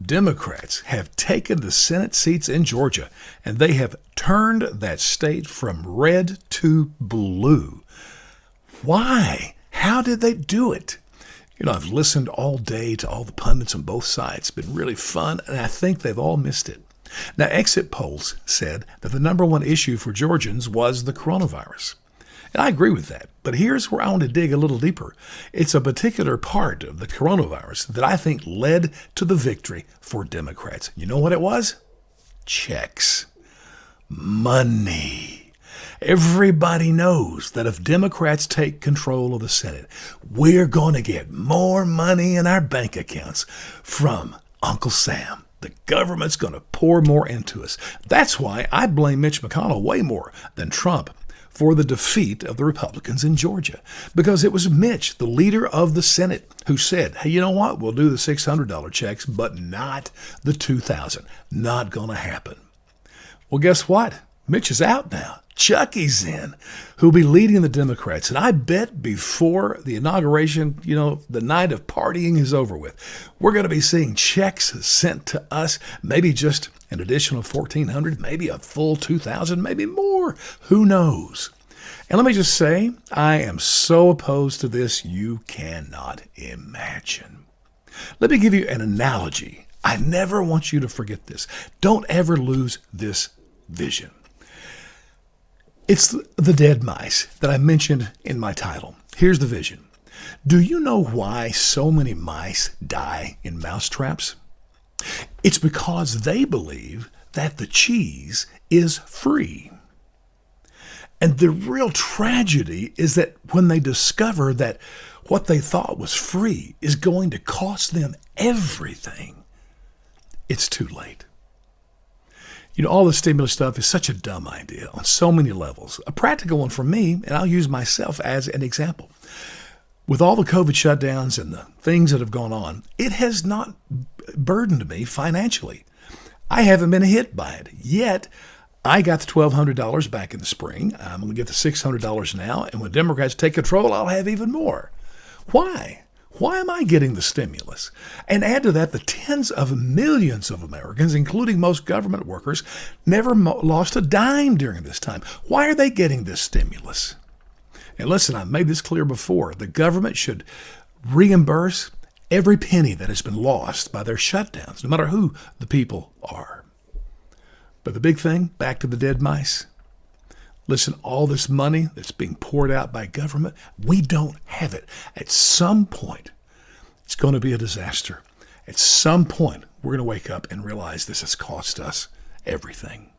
Democrats have taken the Senate seats in Georgia, and they have turned that state from red to blue. Why? How did they do it? I've listened all day to all the pundits on both sides. It's been really fun, and I think they've all missed it. Now, exit polls said that the number one issue for Georgians was the coronavirus. And I agree with that. But here's where I want to dig a little deeper. It's a particular part of the coronavirus that I think led to the victory for Democrats. You know what it was? Checks. Money. Everybody knows that if Democrats take control of the Senate, we're going to get more money in our bank accounts from Uncle Sam. The government's going to pour more into us. That's why I blame Mitch McConnell way more than Trump for the defeat of the Republicans in Georgia. Because it was Mitch, the leader of the Senate, who said, hey, you know what? We'll do the $600 checks, but not the $2,000. Not going to happen. Well, guess what? Mitch is out now. Chucky's in, who'll be leading the Democrats. And I bet before the inauguration, the night of partying is over with, we're going to be seeing checks sent to us, maybe just an additional $1,400, maybe a full $2,000, maybe more. Who knows? And let me just say, I am so opposed to this, you cannot imagine. Let me give you an analogy. I never want you to forget this. Don't ever lose this vision. It's the dead mice that I mentioned in my title. Here's the vision. Do you know why so many mice die in mousetraps? It's because they believe that the cheese is free. And the real tragedy is that when they discover that what they thought was free is going to cost them everything, it's too late. All the stimulus stuff is such a dumb idea on so many levels. A practical one for me, and I'll use myself as an example. With all the COVID shutdowns and the things that have gone on, it has not burdened me financially. I haven't been hit by it. Yet, I got the $1,200 back in the spring. I'm going to get the $600 now, and when Democrats take control, I'll have even more. Why? Why am I getting the stimulus? And add to that the tens of millions of Americans, including most government workers, never lost a dime during this time. Why are they getting this stimulus? And listen, I've made this clear before. The government should reimburse every penny that has been lost by their shutdowns, no matter who the people are. But the big thing, back to the dead mice. Listen, all this money that's being poured out by government, we don't have it. At some point, it's going to be a disaster. At some point, we're going to wake up and realize this has cost us everything.